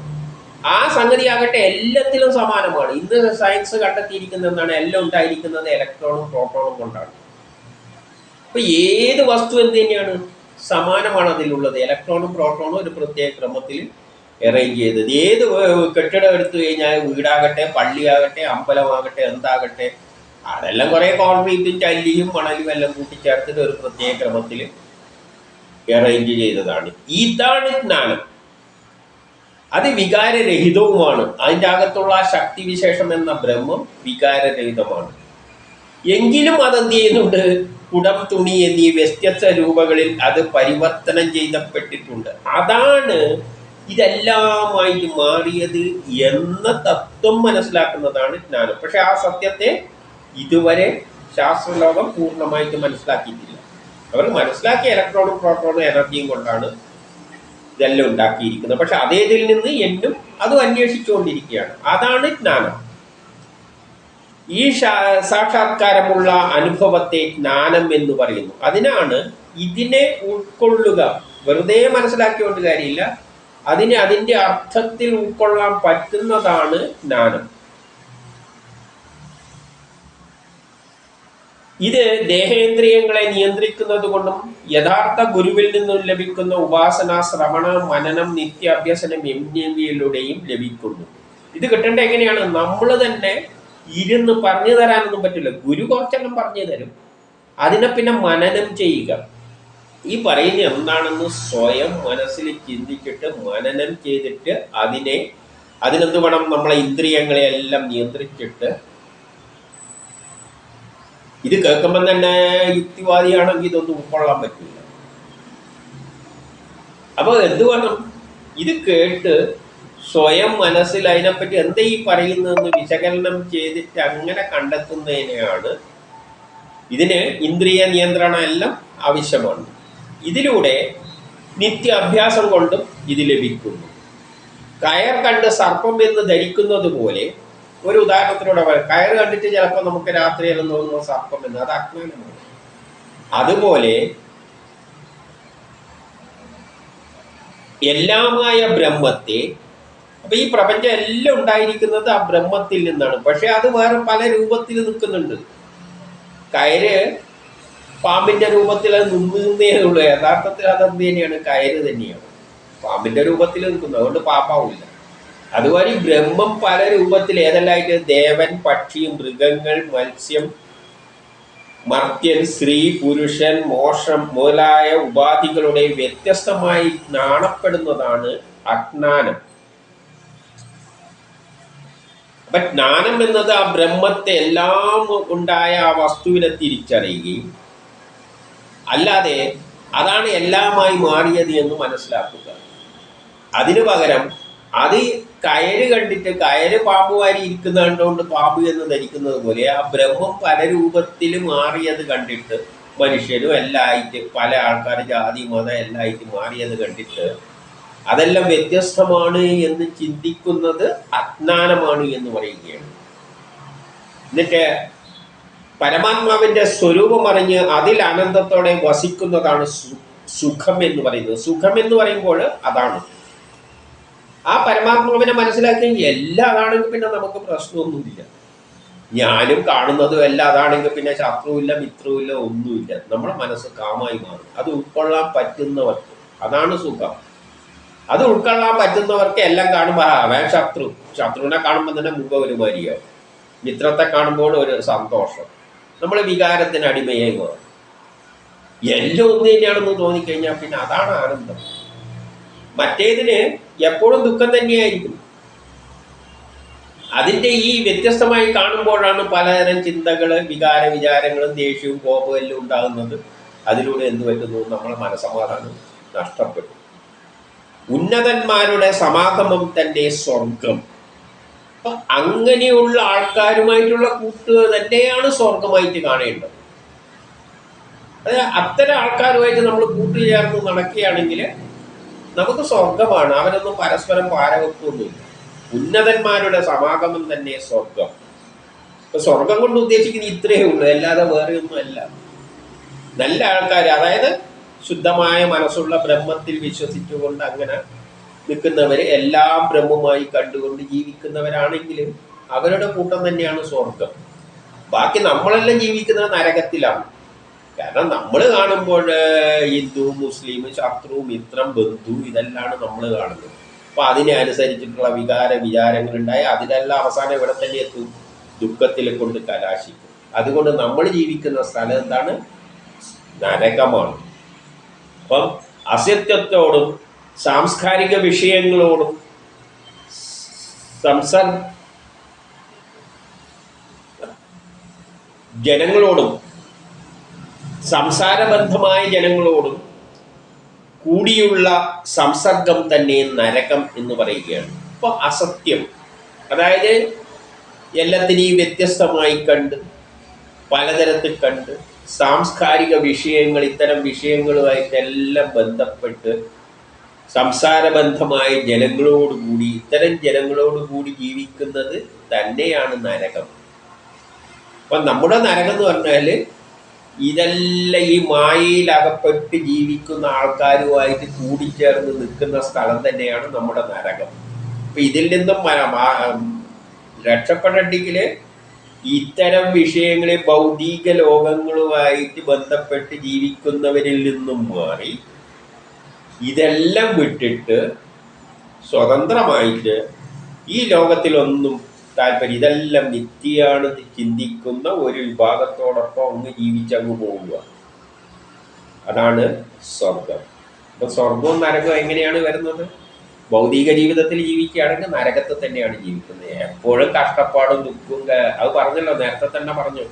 ആ സംഗതിയാകട്ടെ എല്ലാത്തിലും സമാനമാണ്. ഇന്ന് സയൻസ് കണ്ടെത്തിയിരിക്കുന്ന എന്താണ്, എല്ലാം ഉണ്ടായിരിക്കുന്നത് ഇലക്ട്രോണും പ്രോട്ടോണും കൊണ്ടാണ്. അപ്പൊ ഏത് വസ്തു എന്ത് തന്നെയാണ്, സമാനമാണ് അതിലുള്ളത്. ഇലക്ട്രോണും പ്രോട്ടോണും ഒരു പ്രത്യേക ക്രമത്തിൽ അറേഞ്ച് ചെയ്തത്. ഏത് കെട്ടിടം എടുത്തു കഴിഞ്ഞാൽ, വീടാകട്ടെ, പള്ളിയാകട്ടെ, അമ്പലമാകട്ടെ, എന്താകട്ടെ, അതെല്ലാം കുറെ കോൺക്രീറ്റും ചല്ലിയും മണലും എല്ലാം കൂട്ടിച്ചേർത്തിട്ട് ഒരു പ്രത്യേക ക്രമത്തിൽ അറേഞ്ച് ചെയ്തതാണ്. ഇതാണ് ജ്ഞാനം. അത് വികാരരഹിതവുമാണ്. അതിൻ്റെ അകത്തുള്ള ശക്തിവിശേഷം എന്ന ബ്രഹ്മം വികാരരഹിതമാണ്. എങ്കിലും അതെന്ത് ചെയ്യുന്നുണ്ട്, കുടം, തുണി എന്നീ വ്യത്യസ്ത രൂപങ്ങളിൽ അത് പരിവർത്തനം ചെയ്യപ്പെട്ടിട്ടുണ്ട്. അതാണ് ഇതെല്ലാമായിട്ട് മാറിയത് എന്ന തത്വം മനസ്സിലാക്കുന്നതാണ് ജ്ഞാനം. പക്ഷെ ആ സത്യത്തെ ഇതുവരെ ശാസ്ത്രലോകം പൂർണ്ണമായിട്ട് മനസ്സിലാക്കിയിട്ടില്ല. അവർ മനസ്സിലാക്കിയ ഇലക്ട്രോണും പ്രോട്ടോണും എനർജിയും കൊണ്ടാണ് ഇതെല്ലാം ഉണ്ടാക്കിയിരിക്കുന്നത്. പക്ഷെ അതേതിൽ നിന്ന് എന്നും അതും അന്വേഷിച്ചുകൊണ്ടിരിക്കുകയാണ്. അതാണ് ജ്ഞാനം. ഈ സാക്ഷാത്കാരമുള്ള അനുഭവത്തെ ജ്ഞാനം എന്ന് പറയുന്നു. അതിനാണ് ഇതിനെ ഉൾക്കൊള്ളുക. വെറുതെ മനസ്സിലാക്കിയോണ്ട് കാര്യമില്ല, അതിനെ അതിൻ്റെ അർത്ഥത്തിൽ ഉൾക്കൊള്ളാൻ പറ്റുന്നതാണ് ജ്ഞാനം. ഇത് ദേഹേന്ദ്രിയങ്ങളെ നിയന്ത്രിക്കുന്നത് കൊണ്ടും യഥാർത്ഥ ഗുരുവിൽ നിന്നും ലഭിക്കുന്ന ഉപാസന, ശ്രവണ, മനനം, നിത്യാഭ്യസനം എന്നിവയിലൂടെയും ലഭിക്കുന്നു. ഇത് കിട്ടേണ്ട എങ്ങനെയാണ്? നമ്മൾ തന്നെ ഇരുന്ന് പറഞ്ഞു തരാനൊന്നും പറ്റില്ല. ഗുരു കുറച്ചെല്ലാം പറഞ്ഞു തരും. അതിനെ പിന്നെ മനനം ചെയ്യുക. ഈ പറയുന്ന എന്താണെന്ന് സ്വയം മനസ്സിൽ ചിന്തിച്ചിട്ട് മനനം ചെയ്തിട്ട് അതിനെന്ത് വേണം, നമ്മളെ ഇന്ദ്രിയങ്ങളെ എല്ലാം നിയന്ത്രിച്ചിട്ട്. ഇത് കേൾക്കുമ്പോൾ തന്നെ യുക്തിവാദിയാണെങ്കിൽ ഇതൊന്നും ഉൾക്കൊള്ളാൻ പറ്റില്ല. അപ്പോൾ എന്ത് വേണം, ഇത് കേട്ട് സ്വയം മനസ്സിൽ അതിനെപ്പറ്റി എന്താ ഈ പറയുന്നതെന്ന് വിശകലനം ചെയ്തിട്ട് അങ്ങനെ കണ്ടെത്തുന്നതിനെയാണ്. ഇതിന് ഇന്ദ്രിയ നിയന്ത്രണം എല്ലാം ആവശ്യമാണ്. ഇതിലൂടെ നിത്യ അഭ്യാസം കൊണ്ടും ഇത് ലഭിക്കുന്നു. കയർ കണ്ട് സർപ്പം എന്ന് ധരിക്കുന്നത് പോലെ, ഒരു ഉദാഹരണത്തിലൂടെ കയർ കണ്ടിട്ട് ചിലപ്പോൾ നമുക്ക് രാത്രിയെല്ലാം തോന്നുന്ന സർപ്പം എന്ന്, അത് അജ്ഞാനമാണ്. അതുപോലെ എല്ലാമായ ബ്രഹ്മത്തെ, അപ്പൊ ഈ പ്രപഞ്ചം എല്ലാം ഉണ്ടായിരിക്കുന്നത് ആ ബ്രഹ്മത്തിൽ നിന്നാണ്. പക്ഷെ അത് വേറെ പല രൂപത്തിൽ നിൽക്കുന്നുണ്ട്. കയറ് പാമ്പിന്റെ രൂപത്തിൽ അത് നിന്നേ ഉള്ളൂ. യഥാർത്ഥത്തിൽ അതെന്ത് തന്നെയാണ്, കയറ് തന്നെയാണ്, പാമ്പിന്റെ രൂപത്തിൽ നിൽക്കുന്നത്. അതുകൊണ്ട് പാപ്പാവില്ല. അതുപോലെ ബ്രഹ്മം പല രൂപത്തിൽ ഏതെല്ലാമായിട്ട്, ദേവൻ, പക്ഷി, മൃഗങ്ങൾ, മത്സ്യം, മർത്യൻ, സ്ത്രീ, പുരുഷൻ, മോക്ഷം മുതലായ ഉപാധികളുടെ വ്യത്യസ്തമായി കാണപ്പെടുന്നതാണ് അജ്ഞാനം. അപ്പൊ ജ്ഞാനം എന്നത് ആ ബ്രഹ്മത്തെ എല്ലാം ഉണ്ടായ ആ വസ്തുവിനെ തിരിച്ചറിയുകയും, അല്ലാതെ അതാണ് എല്ലാമായി മാറിയത് എന്ന് മനസ്സിലാക്കുക. അതിനു പകരം അത് കയറ് കണ്ടിട്ട്, കയറ് പാമ്പ് വാരി ഇരിക്കുന്ന കണ്ടുകൊണ്ട് പാമ്പ് എന്ന് ധരിക്കുന്നത് പോലെ, ആ ബ്രഹ്മം പല രൂപത്തിൽ മാറിയത് കണ്ടിട്ട്, മനുഷ്യരും എല്ലായിട്ട്, പല ആൾക്കാർ, ജാതി, മതം എല്ലായിട്ട് മാറിയത് കണ്ടിട്ട് അതെല്ലാം വ്യത്യസ്തമാണ് എന്ന് ചിന്തിക്കുന്നത് അജ്ഞാനമാണ് എന്ന് പറയുകയാണ്. എന്നിട്ട് പരമാത്മാവിന്റെ സ്വരൂപം അറിഞ്ഞ് അതിൽ ആനന്ദത്തോടെ വസിക്കുന്നതാണ് സുഖം എന്ന് പറയുന്നത്. സുഖം എന്ന് പറയുമ്പോൾ അതാണ്. ആ പരമാത്മാവിനെ മനസ്സിലാക്കി എല്ലാം അതാണെങ്കിൽ പിന്നെ നമുക്ക് പ്രശ്നമൊന്നുമില്ല. ഞാനും കാണുന്നതും എല്ലാം അതാണെങ്കിൽ പിന്നെ ശത്രുവില്ല, മിത്രവുമില്ല, ഒന്നുമില്ല. നമ്മുടെ മനസ്സ് കാമായി മാറും. അത് ഉൾക്കൊള്ളാൻ പറ്റുന്നവർക്ക് അതാണ് സുഖം. അത് ഉൾക്കൊള്ളാൻ പറ്റുന്നവർക്ക് എല്ലാം കാണുമ്പോൾ അവൻ ശത്രുവിനെ കാണുമ്പോൾ തന്നെ മുഖപരിമാരിയാവും. മിത്രത്തെ കാണുമ്പോൾ ഒരു സന്തോഷം. നമ്മൾ വികാരത്തിന് അടിമയായി മാറും. എല്ലാം ഒന്ന് തന്നെയാണെന്ന് തോന്നിക്കഴിഞ്ഞാൽ പിന്നെ അതാണ് ആനന്ദം. മറ്റേതിന് എപ്പോഴും ദുഃഖം തന്നെയായിരിക്കും. അതിൻ്റെ ഈ വ്യത്യസ്തമായി കാണുമ്പോഴാണ് പലതരം ചിന്തകൾ, വിചാരങ്ങളും ദേഷ്യവും കോപവും എല്ലാം ഉണ്ടാകുന്നത്. അതിലൂടെ എന്ത് പറ്റുന്നു? നമ്മളെ മനസ്സമാധാനം നഷ്ടപ്പെട്ടു. ഉന്നതന്മാരുടെ സമാഗമം തന്നെ സ്വർഗം. അപ്പൊ അങ്ങനെയുള്ള ആൾക്കാരുമായിട്ടുള്ള കൂട്ട് തന്നെയാണ് സ്വർഗമായിട്ട് കാണേണ്ടത്. അതായത് അത്തരം ആൾക്കാരുമായിട്ട് നമ്മൾ കൂട്ടുചേർന്ന് നടക്കുകയാണെങ്കിൽ നമുക്ക് സ്വർഗമാണ്. അവരൊന്നും പരസ്പരം പാരവെപ്പൊന്നുമില്ല. ഉന്നതന്മാരുടെ സമാഗമം തന്നെ സ്വർഗം. ഇപ്പൊ സ്വർഗം കൊണ്ട് ഉദ്ദേശിക്കുന്നത് ഇത്രയേ ഉള്ളൂ, അല്ലാതെ വേറെ ഒന്നുമല്ല. നല്ല ആൾക്കാർ, അതായത് ശുദ്ധമായ മനസ്സുള്ള ബ്രഹ്മത്തിൽ വിശ്വസിച്ചുകൊണ്ട് അങ്ങനെ നിൽക്കുന്നവര്, എല്ലാം ബ്രഹ്മമായി കണ്ടുകൊണ്ട് ജീവിക്കുന്നവരാണെങ്കിലും അവരുടെ കൂട്ടം തന്നെയാണ് സ്വർഗം. ബാക്കി നമ്മളെല്ലാം ജീവിക്കുന്നത് നരകത്തിലാണ്. കാരണം നമ്മൾ കാണുമ്പോൾ ഹിന്ദു, മുസ്ലിം, ശത്രു, മിത്രം, ബന്ധു ഇതെല്ലാം നമ്മൾ കാണുന്നത്. അപ്പൊ അതിനെ അനുസരിച്ചിട്ടുള്ള വിചാരങ്ങളുണ്ടായി അതിലെല്ലാം അവസാനം ഇവിടെ തന്നെ എത്തും, ദുഃഖത്തിൽ കൊണ്ട് കലാശിക്കും. അതുകൊണ്ട് നമ്മൾ ജീവിക്കുന്ന സ്ഥലം എന്താണ്? നരകമാണ്. അപ്പം അസത്യത്തോടും സാംസ്കാരിക വിഷയങ്ങളോടും ജനങ്ങളോടും സംസാരബന്ധമായ ജനങ്ങളോടും കൂടിയുള്ള സംസർഗം തന്നെ നരകം എന്ന് പറയുകയാണ്. അപ്പോൾ അസത്യം, അതായത് എല്ലാത്തിനെയും വ്യത്യസ്തമായി കണ്ട്, പലതരത്തിൽ കണ്ട്, സാംസ്കാരിക വിഷയങ്ങൾ, ഇത്തരം വിഷയങ്ങളുമായിട്ടെല്ലാം ബന്ധപ്പെട്ട് സംസാരബന്ധമായ ജനങ്ങളോടുകൂടി, ഇത്തരം ജനങ്ങളോടുകൂടി ജീവിക്കുന്നത് തന്നെയാണ് നരകം. അപ്പം നമ്മുടെ നരകം എന്ന് പറഞ്ഞാൽ ഇതെല്ലാം ഈ മായയിൽ അകപ്പെട്ട് ജീവിക്കുന്ന ആൾക്കാരുമായിട്ട് കൂടിച്ചേർന്ന് നിൽക്കുന്ന സ്ഥലം തന്നെയാണ് നമ്മുടെ നരകം. അപ്പം ഇതിൽ നിന്നും രക്ഷപ്പെടണമെങ്കിൽ ഇത്തരം വിഷയങ്ങളെ ഭൗതിക ലോകങ്ങളുമായിട്ട് ബന്ധപ്പെട്ട് ജീവിക്കുന്നവരിൽ നിന്നും മാറി ഇതെല്ലാം വിട്ടിട്ട് സ്വതന്ത്രമായിട്ട് ഈ ലോകത്തിലൊന്നും താല്പര്യം, ഇതെല്ലാം നിത്യമാണ് ചിന്തിക്കുന്ന ഒരു വിഭാഗത്തോടൊപ്പം അങ്ങ് ജീവിച്ചങ്ങ് പോവുക. അതാണ് സ്വർഗം. അപ്പം സ്വർഗവും നരകവും എങ്ങനെയാണ് വരുന്നത്? ഭൗതിക ജീവിതത്തിൽ ജീവിക്കുകയാണെങ്കിൽ നരകത്തിൽ തന്നെയാണ് ജീവിക്കുന്നത്. എപ്പോഴും കഷ്ടപ്പാടും ദുഃഖവും. അത് പറഞ്ഞല്ലോ, നേരത്തെ തന്നെ പറഞ്ഞു,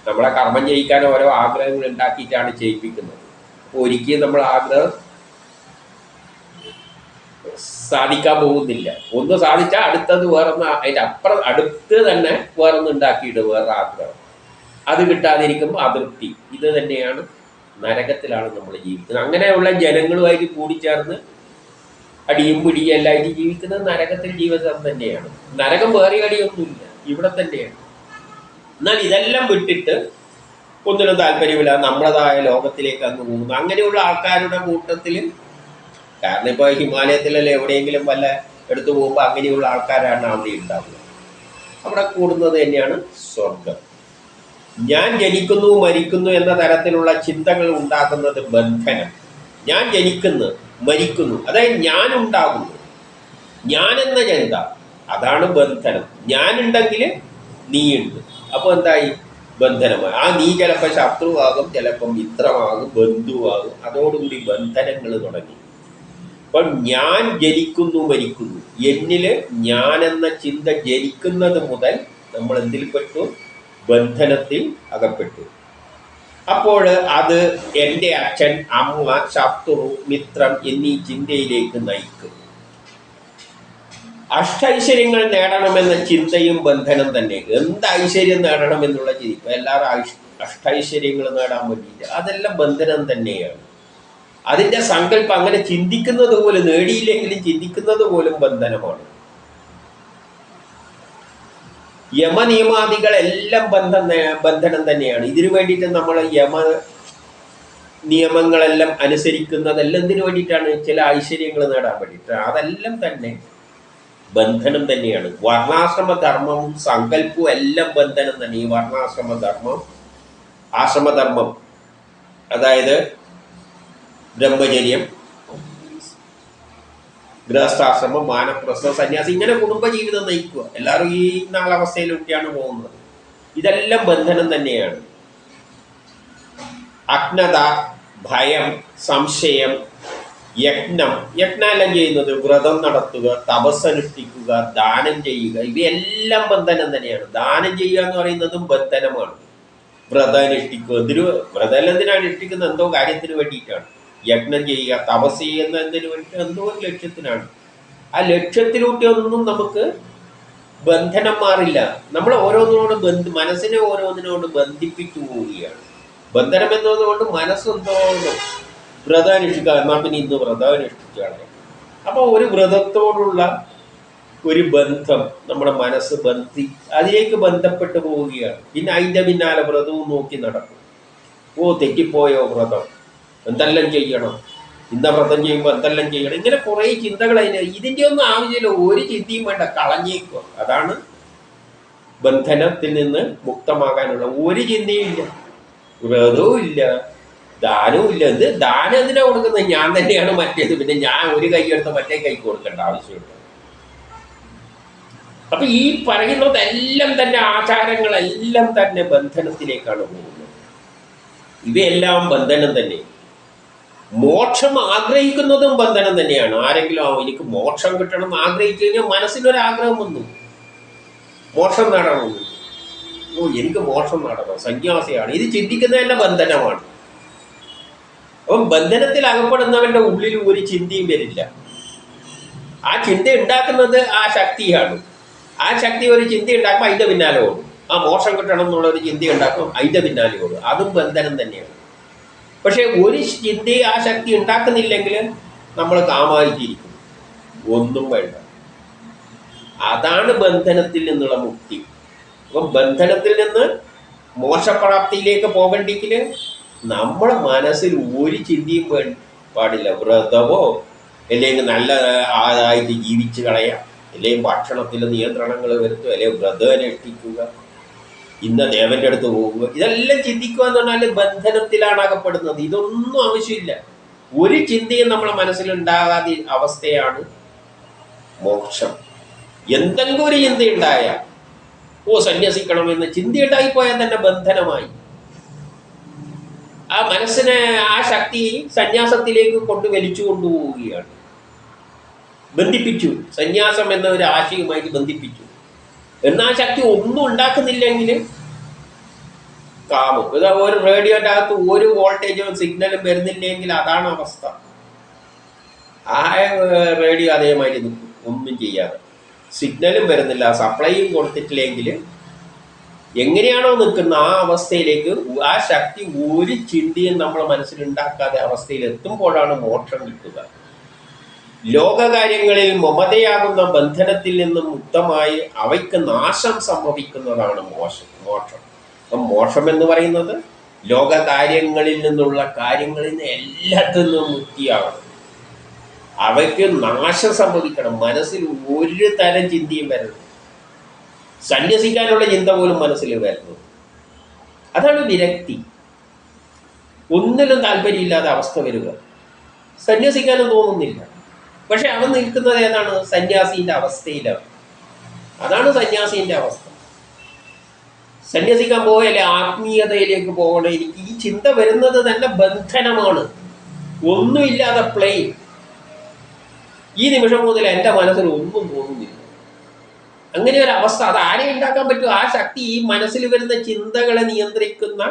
നമ്മളെ കർമ്മം ചെയ്യിക്കാൻ ഓരോ ആഗ്രഹങ്ങൾ ഉണ്ടാക്കിയിട്ടാണ് ചെയ്യിപ്പിക്കുന്നത്. ഒരിക്കലും നമ്മൾ ആഗ്രഹം സാധിക്കാൻ പോകുന്നില്ല. ഒന്ന് സാധിച്ചാൽ അടുത്തത് വേറൊന്ന്, അതിൻ്റെ അടുത്ത് തന്നെ വേറൊന്ന് ഉണ്ടാക്കിയിട്ട് വേറെ ആഗ്രഹം, അത് കിട്ടാതിരിക്കുമ്പോൾ അതൃപ്തി. ഇത് തന്നെയാണ് നരകത്തിലാണ് നമ്മൾ ജീവിക്കുന്നത്. അങ്ങനെയുള്ള ജനങ്ങളുമായിട്ട് കൂടിച്ചേർന്ന് അടിയും പിടിയും എല്ലായിട്ട് ജീവിക്കുന്നത് നരകത്തിൽ ജീവിതം തന്നെയാണ്. നരകം വേറെ അടിയൊന്നുമില്ല, ഇവിടെ തന്നെയാണ്. എന്നാൽ ഇതെല്ലാം വിട്ടിട്ട് ഒന്നിനും താല്പര്യമില്ല, നമ്മളതായ ലോകത്തിലേക്ക് അങ്ങ് പോകുന്നു. അങ്ങനെയുള്ള ആൾക്കാരുടെ കൂട്ടത്തിൽ, കാരണം ഇപ്പോൾ ഹിമാലയത്തിലല്ലേ എവിടെയെങ്കിലും വല്ല എടുത്തു പോകുമ്പോൾ അങ്ങനെയുള്ള ആൾക്കാരാണ് അവിടെ ഉണ്ടാവുക. അവിടെ കൂടുന്നത് തന്നെയാണ് സ്വർഗം. ഞാൻ ജനിക്കുന്നു മരിക്കുന്നു എന്ന തരത്തിലുള്ള ചിന്തകൾ ഉണ്ടാക്കുന്നത് ബന്ധനം. ഞാൻ ജനിക്കുന്നു മരിക്കുന്നു, അതായത് ഞാൻ ഉണ്ടാകുന്നു, ഞാൻ എന്ന ചിന്ത, അതാണ് ബന്ധനം. ഞാനുണ്ടെങ്കിൽ നീയുണ്ട്. അപ്പോൾ എന്തായി? ബന്ധനമായി. ആ നീ ചിലപ്പോൾ ശത്രുവാകും, ചിലപ്പോൾ മിത്രമാകും, ബന്ധുവാകും. അതോടുകൂടി ബന്ധനങ്ങൾ തുടങ്ങി. അപ്പം ഞാൻ ജനിക്കുന്നു മരിക്കുന്നു, എന്നിൽ ഞാനെന്ന ചിന്ത ജനിക്കുന്നത് മുതൽ നമ്മൾ എന്തിൽ പെട്ടു? ബന്ധനത്തിൽ അകപ്പെട്ടു. അപ്പോൾ അത് എൻ്റെ അച്ഛൻ, അമ്മ, ശത്രു, മിത്രം എന്നീ ചിന്തയിലേക്ക് നയിക്കും. അഷ്ടൈശ്വര്യങ്ങൾ നേടണമെന്ന ചിന്തയും ബന്ധനം തന്നെ. എന്ത് ഐശ്വര്യം നേടണമെന്നുള്ള ചിന്ത, ഇപ്പം എല്ലാവരും അഷ്ടൈശ്വര്യങ്ങൾ നേടാൻ വേണ്ടിയിട്ട്, അതെല്ലാം ബന്ധനം തന്നെയാണ്. അതിൻ്റെ സങ്കല്പം, അങ്ങനെ ചിന്തിക്കുന്നത് പോലും, നേടിയില്ലെങ്കിലും ചിന്തിക്കുന്നത് പോലും ബന്ധനമാണ്. യമനിയമാദികളെല്ലാം ബന്ധനം തന്നെയാണ്. ഇതിനു വേണ്ടിയിട്ട് നമ്മൾ നിയമങ്ങളെല്ലാം അനുസരിക്കുന്നതെല്ലാം എന്തിനു വേണ്ടിയിട്ടാണ്? ചില ഐശ്വര്യങ്ങൾ നേടാൻ വേണ്ടിയിട്ടാണ്. അതെല്ലാം തന്നെ ബന്ധനം തന്നെയാണ്. വർണ്ണാശ്രമധർമ്മവും സങ്കല്പവും എല്ലാം ബന്ധനം തന്നെ. ഈ വർണ്ണാശ്രമധർമ്മം, ആശ്രമധർമ്മം, അതായത് ബ്രഹ്മചര്യം, ഗൃഹസ്ഥാശ്രമം, വാനപ്രസ്ഥം, സന്യാസി, ഇങ്ങനെ കുടുംബജീവിതം നയിക്കുക. എല്ലാവരും ഈ നാലവസ്ഥയിലൊക്കെയാണ് പോകുന്നത്. ഇതെല്ലാം ബന്ധനം തന്നെയാണ്. അജ്ഞത, ഭയം, സംശയം, യജ്ഞമെല്ലാം ചെയ്യുന്നത്, വ്രതം നടത്തുക, തപസ്സനുഷ്ഠിക്കുക, ദാനം ചെയ്യുക, ഇവയെല്ലാം ബന്ധനം തന്നെയാണ്. ദാനം ചെയ്യുക എന്ന് പറയുന്നതും ബന്ധനമാണ്. വ്രതം അനുഷ്ഠിക്കുക, വ്രതം എന്തിനാണ് അനുഷ്ഠിക്കുന്നത്? എന്തോ കാര്യത്തിന് വേണ്ടിയിട്ടാണ്. യജ്ഞം ചെയ്യുക, തപസ് ചെയ്യുന്ന എന്തിനു വേണ്ടി? എന്തോ ഒരു ലക്ഷ്യത്തിനാണ്. ആ ലക്ഷ്യത്തിലൂട്ടി ഒന്നും നമുക്ക് ബന്ധനം മാറില്ല. നമ്മൾ ഓരോന്നിനോട് മനസ്സിനെ ഓരോന്നിനോട് ബന്ധിപ്പിച്ചു പോവുകയാണ്. ബന്ധനം എന്നതുകൊണ്ട് മനസ്സെന്തോ വ്രതം അനുഷ്ഠിക്കുക, എന്നാൽ പിന്നെ ഇന്ന് വ്രതം അനുഷ്ഠിച്ചാണ്. അപ്പോൾ ഒരു വ്രതത്തോടുള്ള ഒരു ബന്ധം നമ്മുടെ മനസ്സ് അതിലേക്ക് ബന്ധപ്പെട്ട് പോവുകയാണ്. പിന്നെ അതിൻ്റെ പിന്നാലെ വ്രതവും നോക്കി നടക്കും. ഓ, തെറ്റിപ്പോയോ വ്രതം, എന്തെല്ലാം ചെയ്യണം, ഇന്ന വ്രതം ചെയ്യുമ്പോൾ എന്തെല്ലാം ചെയ്യണം, ഇങ്ങനെ കുറേ ചിന്തകൾ ഇതിൻ്റെ ഒന്നും ആവശ്യമില്ല. ഒരു ചിന്തയും വേണ്ട, കളഞ്ഞേക്കുക. അതാണ് ബന്ധനത്തിൽ നിന്ന് മുക്തമാകാനുള്ള ഒരു ചിന്തയും ഇല്ല, വ്രതവും ഇല്ല, ദാനവും ഇല്ല. എന്ത് ദാനം എന്തിനാ കൊടുക്കുന്നത്? ഞാൻ തന്നെയാണ് മറ്റേത്. പിന്നെ ഞാൻ ഒരു കൈ എടുത്ത് മറ്റേ കൈക്ക് കൊടുക്കേണ്ട ആവശ്യമുണ്ട്. അപ്പൊ ഈ പറയുന്നതെല്ലാം തന്നെ ആചാരങ്ങളെല്ലാം തന്നെ ബന്ധനത്തിലേക്കാണ് പോകുന്നത്. ഇവയെല്ലാം ബന്ധനം തന്നെ. മോക്ഷം ആഗ്രഹിക്കുന്നതും ബന്ധനം തന്നെയാണ്. ആരെങ്കിലും എനിക്ക് മോക്ഷം കിട്ടണം എന്ന് ആഗ്രഹിച്ചു കഴിഞ്ഞാൽ മനസ്സിലൊരാഗ്രഹം വന്നു, മോക്ഷം നേടണമെന്ന്. ഓ, എനിക്ക് മോക്ഷം നേടണം, സന്യാസിയാണ്, ഇത് ചിന്തിക്കുന്നതന്നെ ബന്ധനമാണ്. അപ്പം ബന്ധനത്തിൽ അകപ്പെടുന്നവന്റെ ഉള്ളിൽ ഒരു ചിന്തയും വരില്ല. ആ ചിന്ത ഉണ്ടാക്കുന്നത് ആ ശക്തിയാണ്. ആ ശക്തി ഒരു ചിന്ത ഉണ്ടാക്കുമ്പോൾ അതിൻ്റെ പിന്നാലെ ഓടും. ആ മോക്ഷം കിട്ടണം എന്നുള്ള ഒരു ചിന്ത ഉണ്ടാക്കും, അതിൻ്റെ പിന്നാലെ ഓടും. അതും ബന്ധനം തന്നെയാണ്. പക്ഷെ ഒരു ചിന്തയെ ആ ശക്തി ഉണ്ടാക്കുന്നില്ലെങ്കിൽ നമ്മൾ കാമായിരിക്കും, ഒന്നും വേണ്ട. അതാണ് ബന്ധനത്തിൽ നിന്നുള്ള മുക്തി. അപ്പം ബന്ധനത്തിൽ നിന്ന് മോക്ഷപ്രാപ്തിയിലേക്ക് പോകണ്ടെങ്കിൽ നമ്മുടെ മനസ്സിൽ ഒരു ചിന്തയും പാടില്ല. വ്രതമോ അല്ലെങ്കിൽ നല്ല ആയിട്ട് ജീവിച്ച് കളയാം, അല്ലെങ്കിൽ ഭക്ഷണത്തിൽ നിയന്ത്രണങ്ങൾ വരുത്തുക, അല്ലെങ്കിൽ വ്രതം അനുഷ്ഠിക്കുക, ഇന്ന ദേവന്റെ അടുത്ത് പോകുക, ഇതെല്ലാം ചിന്തിക്കുക എന്ന് പറഞ്ഞാൽ ബന്ധനത്തിലാണ് അകപ്പെടുന്നത്. ഇതൊന്നും ആവശ്യമില്ല. ഒരു ചിന്തയും നമ്മളെ മനസ്സിലുണ്ടാകാതെ അവസ്ഥയാണ് മോക്ഷം. എന്തെങ്കിലും ഒരു ചിന്ത ഉണ്ടായാൽ, ഓ സന്യസിക്കണമെന്ന് ചിന്ത ഉണ്ടായിപ്പോയാൽ തന്നെ ബന്ധനമായി. ആ മനസ്സിനെ, ആ ശക്തി സന്യാസത്തിലേക്ക് വലിച്ചു കൊണ്ടുപോവുകയാണ്. ബന്ധിപ്പിച്ചു, സന്യാസം എന്ന ഒരു ആശയവുമായിട്ട് ബന്ധിപ്പിച്ചു. എന്നാൽ ശക്തി ഒന്നും ഉണ്ടാക്കുന്നില്ലെങ്കിൽ കാമം. ഇത് ഒരു റേഡിയോൻ്റെ അകത്ത് ഒരു വോൾട്ടേജോ സിഗ്നലും വരുന്നില്ലെങ്കിൽ അതാണ് അവസ്ഥ. ആ റേഡിയോ അതേമാതിരി നിൽക്കും, ഒന്നും ചെയ്യാതെ. സിഗ്നലും വരുന്നില്ല, സപ്ലൈയും കൊടുത്തിട്ടില്ലെങ്കിൽ എങ്ങനെയാണോ നിൽക്കുന്ന ആ അവസ്ഥയിലേക്ക് ആ ശക്തി ഒരു ചിന്തയും നമ്മളെ മനസ്സിലുണ്ടാക്കാതെ അവസ്ഥയിൽ എത്തുമ്പോഴാണ് മോക്ഷം കിട്ടുക. ലോകകാര്യങ്ങളിൽ മമതയാകുന്ന ബന്ധനത്തിൽ നിന്നും മുക്തമായി അവയ്ക്ക് നാശം സംഭവിക്കുന്നതാണ് മോക്ഷം. അപ്പം മോക്ഷം എന്ന് പറയുന്നത് ലോകകാര്യങ്ങളിൽ നിന്നുള്ള കാര്യങ്ങളിൽ നിന്ന് എല്ലാത്തിൽ നിന്നും മുക്തിയാകണം. അവയ്ക്ക് നാശം സംഭവിക്കണം. മനസ്സിൽ ഒരു തരം ചിന്തയും വരണം. സന്യസിക്കാനുള്ള ചിന്ത പോലും മനസ്സിൽ വരുന്നു. അതാണ് വിരക്തി. ഒന്നിലും താല്പര്യമില്ലാതെ അവസ്ഥ വരിക. സന്യസിക്കാനും തോന്നുന്നില്ല. പക്ഷെ അവൻ നിൽക്കുന്നത് ഏതാണ്? സന്യാസീൻ്റെ അവസ്ഥയിലാണ്. അതാണ് സന്യാസീൻ്റെ അവസ്ഥ. സന്യസിക്കാൻ പോയാലേ ആത്മീയതയിലേക്ക് പോകണം. എനിക്ക് ഈ ചിന്ത വരുന്നത് തന്നെ ബന്ധനമാണ്. ഒന്നുമില്ലാതെ പ്ലെയിൻ. ഈ നിമിഷം മുതൽ എൻ്റെ മനസ്സിൽ ഒന്നും തോന്നുന്നില്ല. അങ്ങനെ ഒരു അവസ്ഥ അത് ആരെ ഉണ്ടാക്കാൻ പറ്റും? ആ ശക്തി, ഈ മനസ്സിൽ വരുന്ന ചിന്തകളെ നിയന്ത്രിക്കുന്ന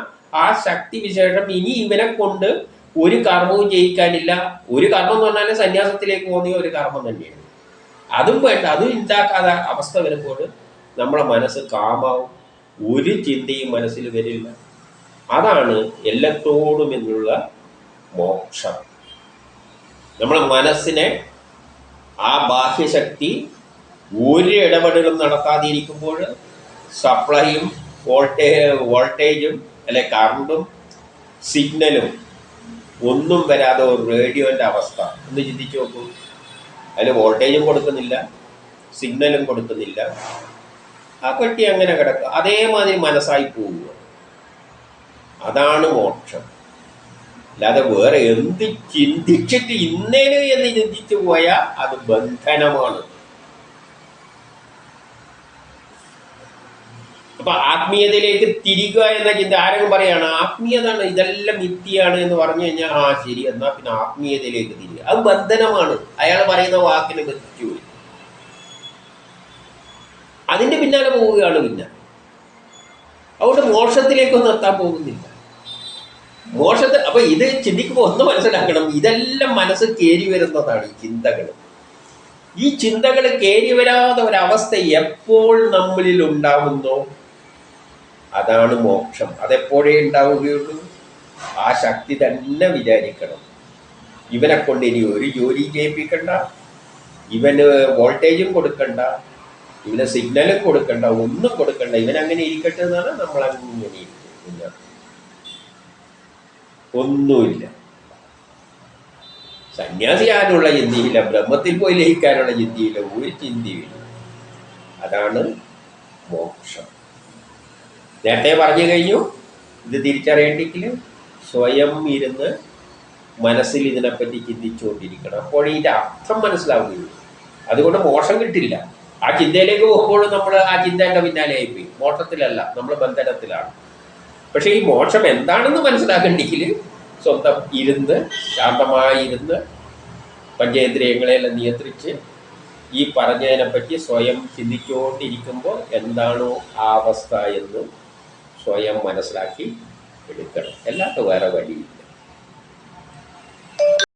ആ ശക്തി വിശേഷം ഇനി ഇവനെ കൊണ്ട് ഒരു കർമ്മവും ചെയ്യിക്കാനില്ല. ഒരു കർമ്മം എന്ന് പറഞ്ഞാൽ സന്യാസത്തിലേക്ക് പോകുന്ന ഒരു കർമ്മം തന്നെയാണ്. അതും വേണ്ട, അതും ഉണ്ടാക്കാതെ അവസ്ഥ വരുമ്പോൾ നമ്മളെ മനസ്സ് കാമാവും. ഒരു ചിന്തയും മനസ്സിൽ വരില്ല. അതാണ് എല്ലാത്തോടും എന്നുള്ള മോക്ഷം. നമ്മളെ മനസ്സിനെ ആ ബാഹ്യശക്തി ഒരു ഇടപെടലും നടത്താതിരിക്കുമ്പോൾ സപ്ലൈയും വോൾട്ടേജും അല്ലെ കറണ്ടും സിഗ്നലും ഒന്നും വരാതെ ഒരു റേഡിയോൻ്റെ അവസ്ഥ ഒന്ന് ചിന്തിച്ചു നോക്കൂ. അതിന് വോൾട്ടേജും കൊടുക്കുന്നില്ല, സിഗ്നലും കൊടുക്കുന്നില്ല. ആ പെട്ടി അങ്ങനെ കിടക്കുക, അതേമാതിരി മനസ്സായി പോവുക. അതാണ് മോക്ഷം. അല്ലാതെ വേറെ എന്ത് ചിന്തിച്ചിട്ട് ഇന്നേന് എന്ന് ചിന്തിച്ചു പോയാൽ അത് ബന്ധനമാണ്. അപ്പൊ ആത്മീയതയിലേക്ക് തിരികുക എന്ന ചിന്ത ആരെങ്കിലും പറയാണ് ആത്മീയതാണ് ഇതെല്ലാം മിഥ്യയാണ് എന്ന് പറഞ്ഞു കഴിഞ്ഞാൽ ആ ശരി, എന്നാ പിന്നെ ആത്മീയതയിലേക്ക് തിരികുക, അത് ബന്ധനമാണ്. അയാൾ പറയുന്ന വാക്കിന് ബന്ധിച്ചു അതിന്റെ പിന്നാലെ പോവുകയാണ്. പിന്നെ അതുകൊണ്ട് മോക്ഷത്തിലേക്കൊന്നും എത്താൻ പോകുന്നില്ല. മോക്ഷത്തിൽ അപ്പൊ ഇത് ചിന്തിക്കുമ്പോൾ ഒന്ന് മനസ്സിലാക്കണം, ഇതെല്ലാം മനസ്സ് കയറി വരുന്നതാണ് ഈ ചിന്തകൾ. ഈ ചിന്തകൾ കയറി വരാത്ത ഒരവസ്ഥ എപ്പോൾ നമ്മളിൽ ഉണ്ടാവുന്നോ അതാണ് മോക്ഷം. അതെപ്പോഴേ ഉണ്ടാവുകയുള്ളൂ. ആ ശക്തി തന്നെ വിചാരിക്കണം. ഇവനെ കൊണ്ട് ഇനി ഒരു ജോലി ചെയ്യിപ്പിക്കണ്ട, ഇവന് വോൾട്ടേജും കൊടുക്കണ്ട, ഇവന് സിഗ്നലും കൊടുക്കണ്ട, ഒന്നും കൊടുക്കണ്ട, ഇവനങ്ങനെ ഇരിക്കട്ടെ എന്നാണ് നമ്മളങ്ങനെ ഇരിക്കും. ഒന്നുമില്ല. സന്യാസിയാനുള്ള ചിന്തയില്ല, ബ്രഹ്മത്തിൽ പോയി ലയിക്കാനുള്ള ചിന്തയില്ല, ഒരു ചിന്തയില്ല. അതാണ് മോക്ഷം. നേരത്തെ പറഞ്ഞു കഴിഞ്ഞു. ഇത് തിരിച്ചറിയേണ്ടെങ്കിൽ സ്വയം ഇരുന്ന് മനസ്സിൽ ഇതിനെപ്പറ്റി ചിന്തിച്ചുകൊണ്ടിരിക്കണം. അപ്പോൾ ഇതിൻ്റെ അർത്ഥം മനസ്സിലാവുകയുള്ളൂ. അതുകൊണ്ട് മോക്ഷം കിട്ടില്ല. ആ ചിന്തയിലേക്ക് പോകുമ്പോഴും നമ്മൾ ആ ചിന്തേൻ്റെ പിന്നാലെ ആയിപ്പോയി. മോക്ഷത്തിലല്ല, നമ്മൾ ബന്ധനത്തിലാണ്. പക്ഷേ ഈ മോക്ഷം എന്താണെന്ന് മനസ്സിലാക്കണ്ടെങ്കിൽ സ്വന്തം ഇരുന്ന് ശാന്തമായിരുന്ന് പഞ്ചേന്ദ്രിയങ്ങളെല്ലാം നിയന്ത്രിച്ച് ഈ പറഞ്ഞതിനെപ്പറ്റി സ്വയം ചിന്തിച്ചുകൊണ്ടിരിക്കുമ്പോൾ എന്താണോ ആ അവസ്ഥ എന്ന് സ്വയം മനസ്സിലാക്കി എടുക്കണം. അല്ലാത്ത വേറെ വഴിയില്ല.